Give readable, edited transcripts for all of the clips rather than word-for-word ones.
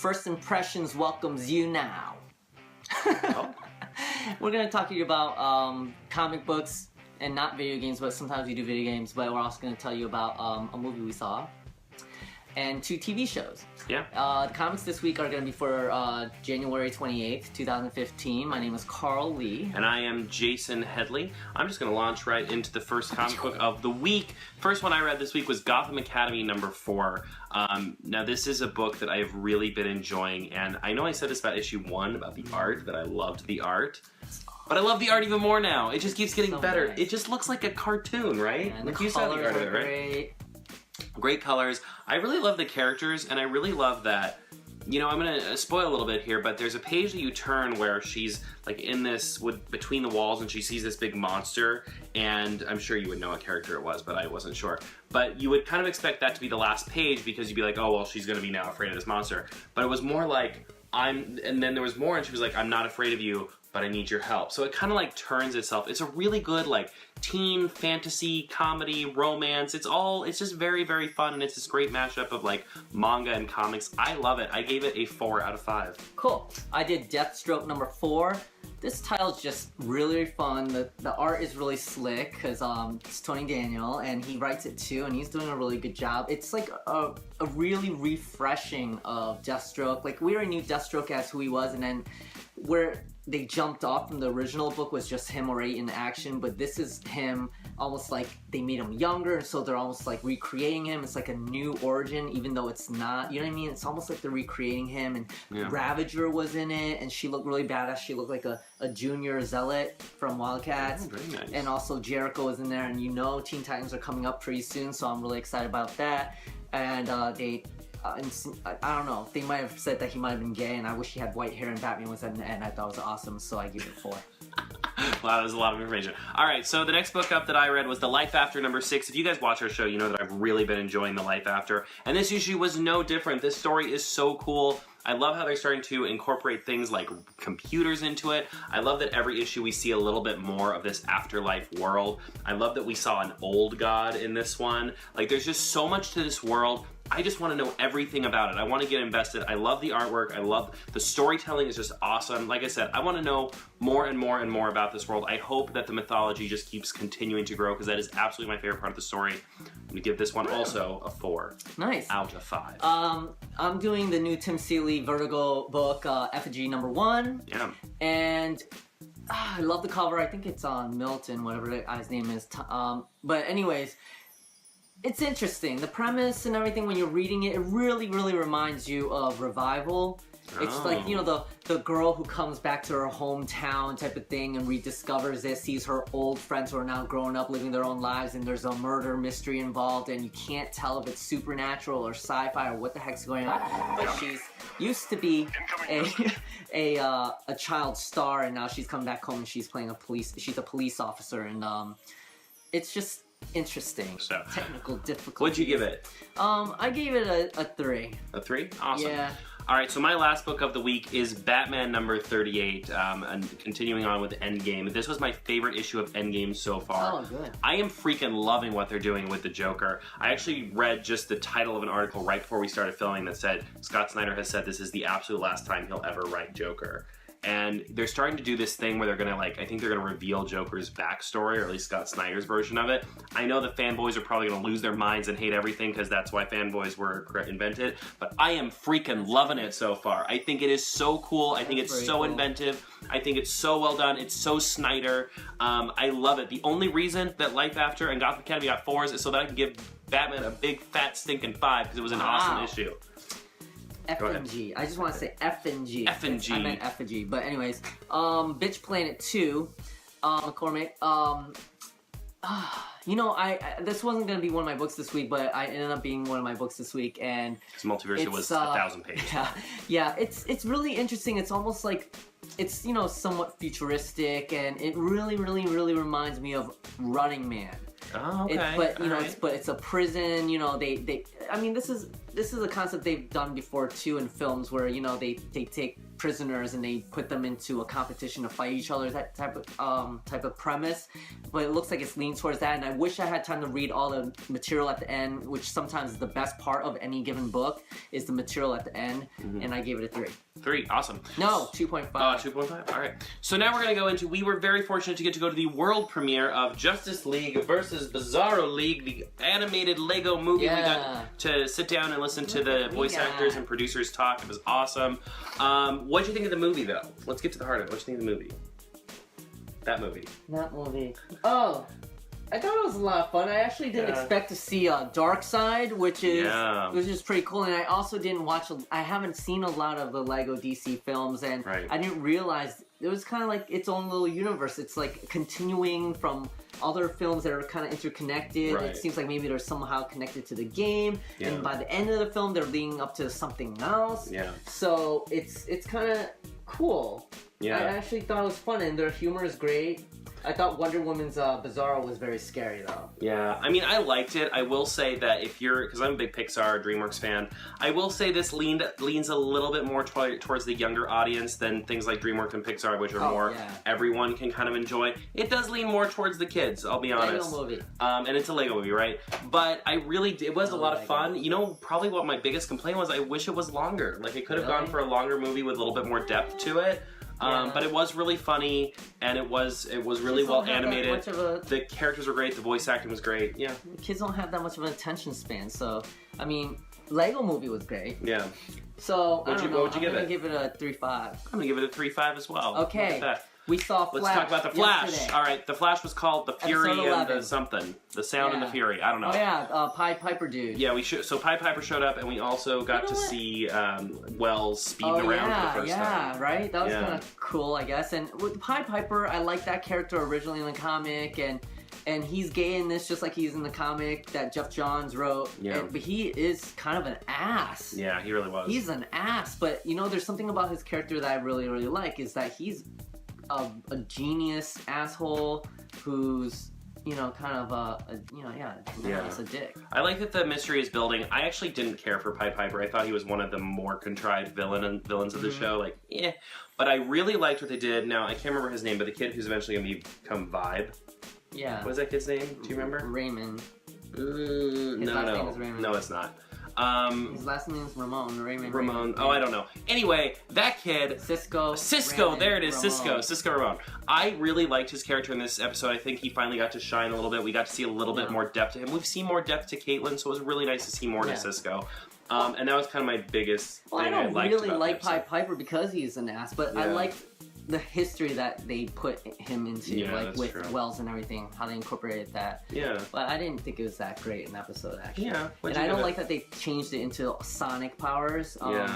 First Impressions welcomes you now. Oh. We're going to talk to you about comic books and not video games, but sometimes we do video games, but we're also going to tell you about a movie we saw and 2 TV shows. Yeah. The comics this week are going to be for January 28th, 2015. My name is K.C'arl Lee. And I am Jaysen Headley. I'm just going to launch right into the first comic book of the week. First one I read this week was Gotham Academy number 4. Now this is a book that I have really been enjoying, and I know I said this about issue 1, about the art, that I loved the art. But I love the art even more now. It just keeps getting so better. Nice. It just looks like a cartoon, right? And like the you saw the art of it, right? Great. Great colors. I really love the characters, and I really love that, you know, I'm gonna spoil a little bit here, but there's a page that you turn where she's like in this, between the walls, and she sees this big monster, and I'm sure you would know what character it was, but I wasn't sure. But you would kind of expect that to be the last page, because you'd be like, oh, well, she's gonna be now afraid of this monster. But it was more like, and then there was more, and she was like, I'm not afraid of you, but I need your help. So it kind of like turns itself. It's a really good like teen fantasy, comedy, romance. It's just very, very fun, and it's this great mashup of like manga and comics. I love it. I gave it a 4 out of 5. Cool. I did Deathstroke number 4. This title's just really fun. The art is really slick because it's Tony Daniel, and he writes it too, and he's doing a really good job. It's like a really refreshing of Deathstroke. Like, we already knew Deathstroke as who he was, and then where they jumped off from the original book was just him already in action, but this is him almost like they made him younger, so they're almost like recreating him. It's like a new origin, even though it's not, you know what I mean? It's almost like they're recreating him, and yeah. Ravager was in it, and she looked really badass. She looked like a junior zealot from Wildcats. Oh, very nice. And also Jericho is in there, and you know Teen Titans are coming up pretty soon, so I'm really excited about that. And I don't know, they might have said that he might have been gay, and I wish he had white hair and Batman was at the end. I thought it was awesome, so I give it a 4. Wow, that was a lot of information. Alright, so the next book up that I read was The Life After number 6. If you guys watch our show, you know that I've really been enjoying The Life After, and this issue was no different. This story is so cool. I love how they're starting to incorporate things like computers into it. I love that every issue we see a little bit more of this afterlife world. I love that we saw an old god in this one. Like, there's just so much to this world. I just want to know everything about it. I want to get invested. I love the artwork. I love the storytelling is just awesome. Like I said, I want to know more and more and more about this world. I hope that the mythology just keeps continuing to grow, because that is absolutely my favorite part of the story. I'm going to give this one also a 4. Nice. Out of 5. I'm doing the new Tim Seeley Vertigo book, Effigy number 1. Yeah. And I love the cover. I think it's on Milton, whatever the guy's name is. But anyways, it's interesting. The premise and everything, when you're reading it, it really, really reminds you of Revival. It's like, you know, the girl who comes back to her hometown type of thing and rediscovers it, sees her old friends who are now growing up, living their own lives, and there's a murder mystery involved, and you can't tell if it's supernatural or sci-fi or what the heck's going on. But she's used to be a child star, and now she's coming back home and she's playing she's a police officer, and it's just interesting. So, technical difficulty. What'd you give it? I gave it a 3. A 3? Awesome. Yeah. Alright, so my last book of the week is Batman number 38, and continuing on with Endgame. This was my favorite issue of Endgame so far. Oh, good. I am freaking loving what they're doing with the Joker. I actually read just the title of an article right before we started filming that said, Scott Snyder has said this is the absolute last time he'll ever write Joker. And they're starting to do this thing where they're gonna I think they're gonna reveal Joker's backstory, or at least Scott Snyder's version of it. I know the fanboys are probably gonna lose their minds and hate everything, because that's why fanboys were invented, but I am freaking loving it so far. I think it is so cool. I think it's so inventive. I think it's so well done. It's so Snyder. I love it. The only reason that Life After and Gotham Academy got 4s is so that I can give Batman a big fat stinking 5, because it was an awesome issue. F&G. I just want to say F&G. F&G. I meant Effigy. But anyways, Bitch Planet 2, McCormick. You know, this wasn't going to be one of my books this week, but I ended up being one of my books this week, and this multiverse was 1,000 pages. Yeah, it's really interesting. It's almost like, it's, you know, somewhat futuristic, and it really, really, really reminds me of Running Man. Oh, okay. But you know, it's a prison. You know, I mean, this is a concept they've done before too in films, where, you know, they take prisoners and they put them into a competition to fight each other, that type of premise. But it looks like it's leaning towards that, and I wish I had time to read all the material at the end, which sometimes is the best part of any given book, is the material at the end, and I gave it a 3. 3, awesome. No, 2.5. 2.5, all right. So now we're going to go into, we were very fortunate to get to go to the world premiere of Justice League versus Bizarro League, the animated Lego movie. Yeah. We got to sit down and listen to the voice actors and producers talk. It was awesome. What'd you think of the movie, though? Let's get to the heart of it. What'd you think of the movie? That movie. Oh, I thought it was a lot of fun. I actually didn't expect to see Darkseid, which is pretty cool. And I also didn't watch. I haven't seen a lot of the Lego DC films, and I didn't realize it was kind of like its own little universe. It's like continuing from other films that are kind of interconnected. It seems like maybe they're somehow connected to the game, and by the end of the film, they're leading up to something else. So it's kind of cool. I actually thought it was fun, and their humor is great. I thought Wonder Woman's Bizarro was very scary, though. Yeah, I mean, I liked it. I will say that if you're, because I'm a big Pixar, DreamWorks fan, I will say this leans a little bit more towards the younger audience than things like DreamWorks and Pixar, which are more everyone can kind of enjoy. It does lean more towards the kids, I'll be honest. Lego movie. And it's a Lego movie, right? But it was a lot of fun. You know, probably what my biggest complaint was, I wish it was longer. Like, it could have gone for a longer movie with a little bit more depth to it. But it was really funny, and it was really well animated. The characters were great. The voice acting was great. Yeah. Kids don't have that much of an attention span, so I mean, Lego movie was great. Yeah. So what would you give it? I'm gonna give it a 3.5. I'm gonna give it a 3.5 as well. Okay. We saw Flash. Let's talk about the Flash. Yesterday. All right, the Flash was called the Fury and the something, the Sound and the Fury. I don't know. Oh yeah, Pied Piper dude. Yeah, so Pied Piper showed up, and we also got to see Wells speeding around for the first time. Yeah, right. That was kind of cool, I guess. And with Pied Piper, I liked that character originally in the comic, and he's gay in this just like he's in the comic that Jeff Johns wrote. Yeah. But he is kind of an ass. Yeah, he really was. He's an ass, but you know, there's something about his character that I really, really like, is that he's a genius asshole who's, you know, kind of a dick. I like that the mystery is building. I actually didn't care for Pied Piper. I thought he was one of the more contrived villains of the show. Like, but I really liked what they did. Now, I can't remember his name, but the kid who's eventually going to become Vibe. Yeah. What was that kid's name? Do you remember? Raymond. His last name is Raymond. No, it's not. His last name is Ramon. Ramon. Oh, I don't know. Anyway, that kid. Cisco. Raymond, there it is. Ramon. Cisco Ramon. I really liked his character in this episode. I think he finally got to shine a little bit. We got to see a little bit more depth to him. We've seen more depth to Caitlin, so it was really nice to see more to Cisco. And that was kind of my biggest thing I liked about I don't really like Pied Piper because he's an ass, but I liked the history that they put him into, like with Wells and everything, how they incorporated that. Yeah. But I didn't think it was that great an episode, actually. Yeah. And I don't like that they changed it into sonic powers. I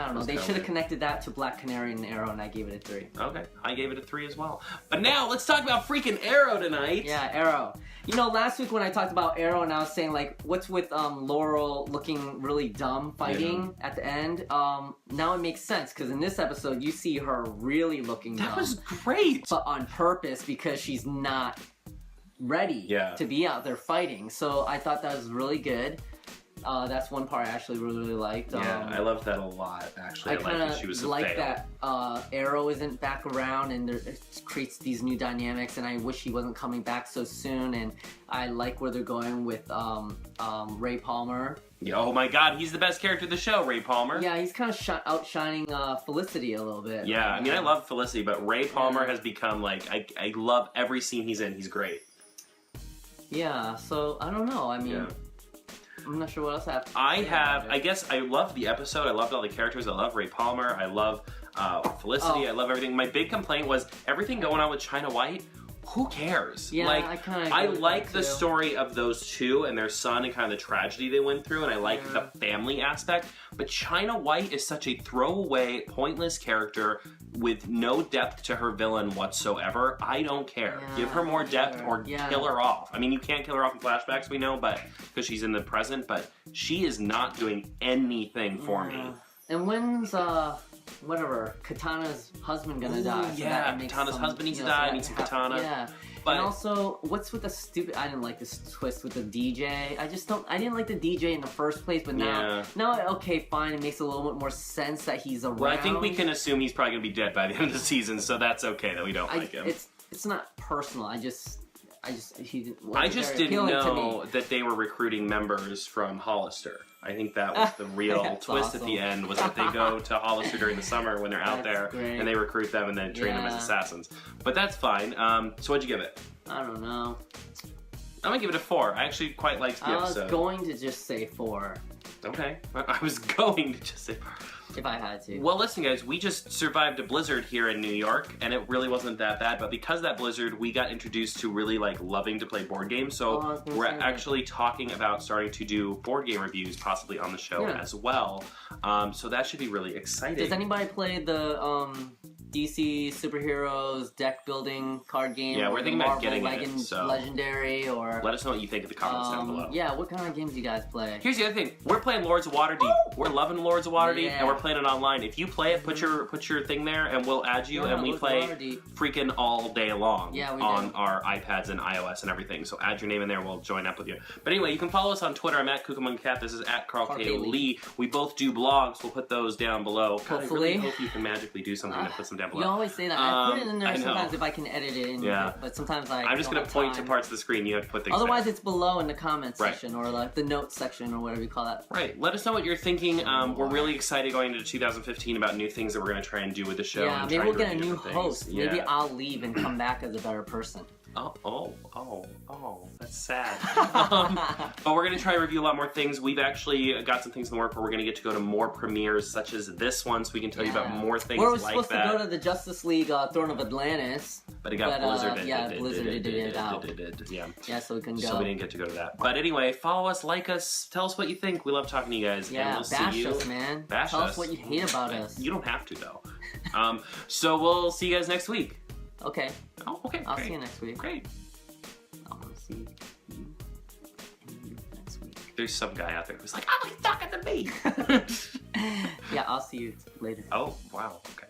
don't know. They should have connected that to Black Canary and Arrow, and I gave it a 3. Okay. I gave it a 3 as well. But now, let's talk about freaking Arrow tonight. Yeah, Arrow. You know, last week when I talked about Arrow and I was saying, like, what's with Laurel looking really dumb fighting at the end? Now it makes sense, because in this episode, you see her really looking dumb. That was great! But on purpose, because she's not ready to be out there fighting. So I thought that was really good. That's one part I actually really liked. I loved that a lot, actually. I liked that she was that Arrow isn't back around, and it creates these new dynamics, and I wish he wasn't coming back so soon, and I like where they're going with Ray Palmer. Yeah, oh my god, he's the best character of the show, Ray Palmer. Yeah, he's kind of outshining Felicity a little bit. Yeah, I mean, I love Felicity, but Ray Palmer has become, like, I love every scene he's in. He's great. Yeah, so, I don't know. I mean... I'm not sure what else happened. I guess I loved the episode. I loved all the characters. I love Ray Palmer. I love Felicity. I love everything. My big complaint was everything going on with China White. Who cares? Yeah, like, I like the story of those two and their son and kind of the tragedy they went through, and I like the family aspect. But China White is such a throwaway, pointless character with no depth to her villain whatsoever. I don't care. Give her more depth or kill her off. I mean, you can't kill her off in flashbacks, we know, but because she's in the present, but she is not doing anything for me. And when's whatever, Katana's husband gonna die. So yeah, that makes Katana's some, husband needs you to know, so die, that needs some hap- Katana. Yeah. But and also, what's with the stupid? I didn't like this twist with the DJ. I didn't like the DJ in the first place, but now, okay, fine. It makes a little bit more sense that he's around. well, I think we can assume he's probably gonna be dead by the end of the season, so that's okay that we don't like him. It's not personal. I just didn't know that they were recruiting members from Hollister. I think that was the real twist at the end, was that they go to Hollister during the summer when they're out there, and they recruit them and then train them as assassins. But that's fine. So what'd you give it? I don't know. I'm gonna give it a 4. I actually quite liked the episode. I was going to just say 4. Okay. I was going to just say 4. If I had to. Well, listen, guys, we just survived a blizzard here in New York, and it really wasn't that bad. But because of that blizzard, we got introduced to really loving to play board games. So we're actually talking about starting to do board game reviews, possibly on the show as well. So that should be really exciting. Does anybody play the DC superheroes deck building card game? Yeah, we're thinking about getting it. So Legendary, or let us know what you think in the comments down below. Yeah, what kind of games do you guys play? Here's the other thing: we're playing Lords of Waterdeep. We're loving Lords of Waterdeep, and we're playing it online. If you play it, put your thing there, and we'll add you, and we play freaking all day long on our iPads and iOS and everything. So add your name in there, we'll join up with you. But anyway, you can follow us on Twitter. I'm at @KukamonKat. This is at carlkaholi. We both do blogs. We'll put those down below. God, Hopefully. I really hope you can magically do something to put some down below. You always say that. I put it in there sometimes if I can edit it in. Yeah. But sometimes I'm just going to point to parts of the screen. You have to put things Otherwise, there. it's below in the comments section or the notes section or whatever you call that. Right. Let us know what you're thinking. We're really excited going into 2015 about new things that we're going to try and do with the show. Yeah, and maybe we'll get a new new host. Yeah. Maybe I'll leave and come back as a better person. Oh, that's sad. But we're going to try and review a lot more things. We've actually got some things in the work where we're going to get to go to more premieres such as this one, so we can tell you about more things like that. We're supposed to go to the Justice League Throne of Atlantis. But it got blizzarded. Blizzarded it out. Yeah, so we couldn't go. So we didn't get to go to that. But anyway, follow us, like us, tell us what you think. We love talking to you guys. Yeah, and we'll bash see you. us, man. Tell us what you hate about us. You don't have to, though. So we'll see you guys next week. Okay. Oh, okay. I'll see you next week. Great. I'm gonna see you next week. There's some guy out there who's like, oh, he's talking to me. Yeah, I'll see you later. Oh, wow. Okay.